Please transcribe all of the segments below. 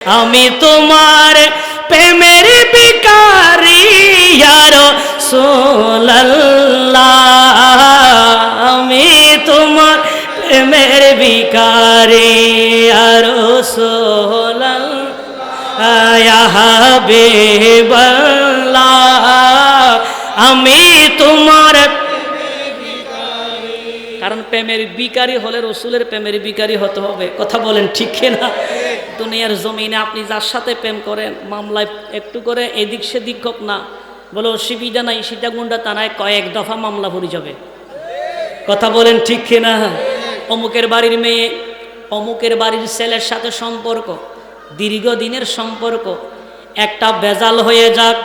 আমি তোমার প্রেমের ভিখারি ইয়া রাসূলুল্লাহ, আমি তোমার প্রেমের ভিখারি ইয়া রাসূলুল্লাহ, ইয়া হাবিবাল্লাহ, আমি তোমার। কারণ প্রেমের ভিখারি হলে রসুলের প্রেমের ভিখারি হতে হবে। কথা বলেন ঠিক না? দুনিয়ার জমিনে আপনি যার সাথে প্রেম করেন, মামলায় একটু করে এদিক সেদিক হোক না, বলে অসুবিধা নাই, সীতাকুণ্ডা থানায় কয়েক দফা মামলা ভরে যাবে। কথা বলেন ঠিক না? অমুকের বাড়ির মেয়ে অমুকের বাড়ির ছেলের সাথে সম্পর্ক, দীর্ঘদিনের সম্পর্ক, একটা বেজাল হয়ে যাক,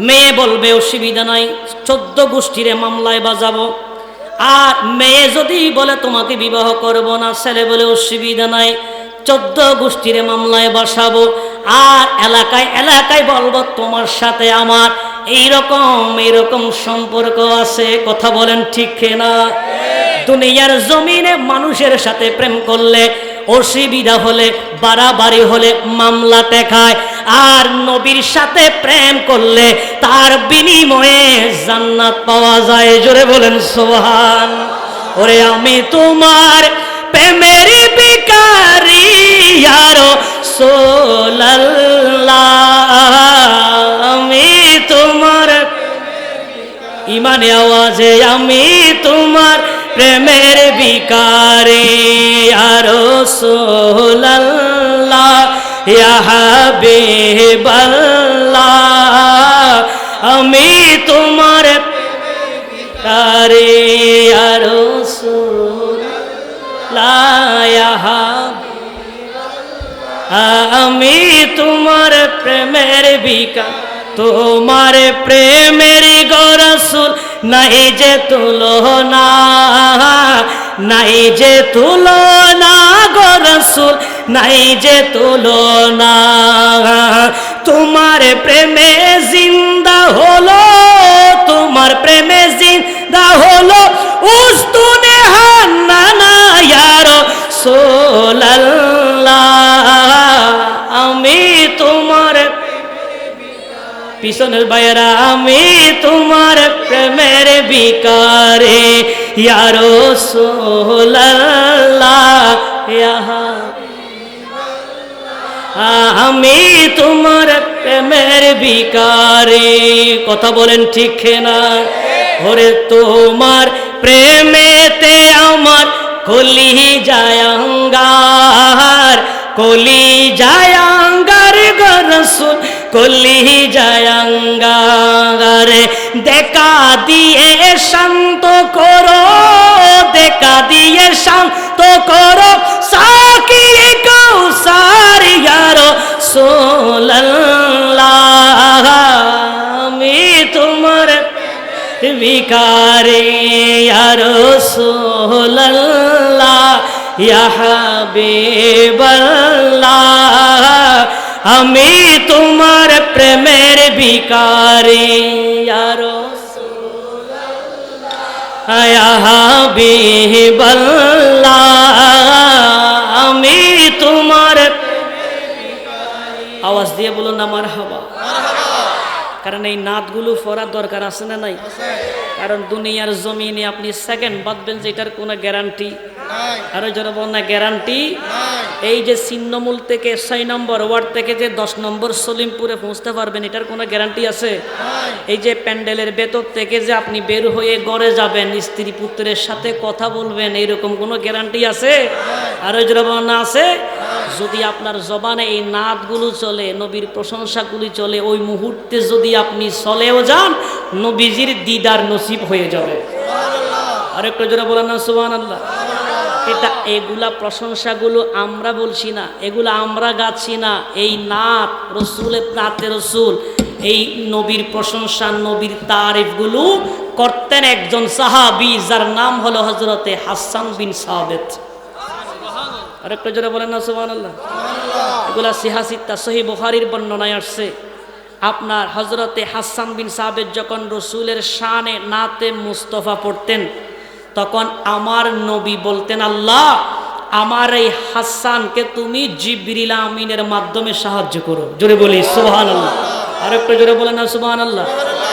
মেয়ে বলবে অসুবিধা নাই, 14 গোষ্ঠীরে মামলায় বাজাবো। আর মেয়ে যদি বলে তোমাকে বিবাহ করব না, ছেলে বলে অসুবিধা নাই, 14 গোষ্ঠীরে মামলায় বসাবো। আর এলাকায় এলাকায় বলবো তোমার সাথে আমার এইরকম সম্পর্ক আছে। কথা বলেন ঠিক না? দুনিয়ার জমিনে মানুষের সাথে প্রেম করলে, অসুবিধা হলে, বাড়াবাড়ি হলে মামলা টেকায়। আর নবীর সাথে প্রেম করলে তার বিনিময়ে জান্নাত পাওয়া যায়। জোরে বলেন সুবহান। ওরে আমি তোমার প্রেমের ভিখারি ইয়া রাসূলুল্লাহ, আমি তোমার ইমানে আওয়াজে আমি তোমার প্রেমের ভিখারি ইয়া রাসূলুল্লাহ, ইয়া হাবিবাল্লাহ, আমি তোমার ভিখারি ইয়া রাসূলুল্লাহ, ইয়া হাবিবাল্লাহ, আমি তোমার প্রেমের ভিখারি। তোমার প্রেমের গো রাসূল নাই যে তুলনা, নাই যে তুলনা গো রাসূল, নাই যে তুলনা। তোমার প্রেমে জিন্দা হলো, তোমার প্রেমে জিন্দা হলো উস্তুনে হান্নানা ইয়া রাসূলুল্লাহ, আমি তোমার পিছনের বাইরা, আমি তোমার প্রেমের ভিখারি ইয়া রাসূলুল্লাহ, ইয়া হাবিবাল্লাহ, আমি তোমার প্রেমের ভিখারি। কথা বলেন ঠিক না? ওরে তোমার প্রেমেতে আমার কলিজায় আঙ্গার, কলিজায় আঙ্গার গো রাসূল, কলিজায় আঙ্গার। দেখা দিয়ে শান্ত করো, দেখা দিয়ে শান্ত করো সাকিয়ে কাউসার ইয়া রাসূলুল্লাহ, আমি তোমার ভিখারি ইয়া রাসূলুল্লাহ, ইয়া হাবিবাল্লাহ, আমি তোমার প্রেমের ভিখারি ইয়া রাসূলুল্লাহ, ইয়া হাবিবাল্লাহ, আমি তোমার প্রেমের ভিখারি। আওয়াজ দিয়ে বলুন না মারহাবা। কারণ এই নাতগুলো পড়ার দরকার আছে না নাই? কারণ দুনিয়ার জমিনে আপনি সেকেন্ড বাঁধবেন যে এটার কোনো গ্যারান্টি নাই। আরো যারা বল না গ্যারান্টি নাই। এই যে ছিন্নমূল থেকে 6 নম্বর ওয়ার্ড থেকে যে 10 নম্বর সলিমপুরে পৌঁছতে পারবেন, এটার কোনো গ্যারান্টি আছে? এই যে প্যান্ডেলের ভেতর থেকে যে আপনি বের হয়ে ঘরে যাবেন, স্ত্রী পুত্রের সাথে কথা বলবেন, এইরকম কোনো গ্যারান্টি আছে? আরো যারা বল না আছে? যদি আপনার জবানে এই নাতগুলো চলে, নবীর প্রশংসাগুলি চলে, ওই মুহূর্তে যদি আপনি চলেও যান, নবীজির দিদার নসিব হয়ে যাবে। আরেকটু জোরে বলেন না সুবহানাল্লাহ। এটা এগুলা প্রশংসাগুলো আমরা বলছি না, এগুলা আমরা গাচ্ছি না। এই নাত রসুলের নাতে রসুল, এই নবীর প্রশংসা, নবীর তারিফগুলো করতেন একজন সাহাবী, যার নাম হলো হযরতে হাসান বিন সাবিত। আরেকটু জোরে বলেন না সুবহানাল্লাহ। এগুলা সিহাসিত্তা সহিহ বুখারীর বর্ণনায় আসছে। আপনার হযরতে হাসান বিন সাবিত যখন রসুলের শানে নাতে মুস্তফা পড়তেন, তখন আমার নবী বলতেন, আল্লাহ আমার এই হাসানকে তুমি জিবরিল আমিনের মাধ্যমে সাহায্য করো। জোরে বলি সুবহানাল্লাহ। আরেকটু জোরে বলেন না সুবহানাল্লাহ।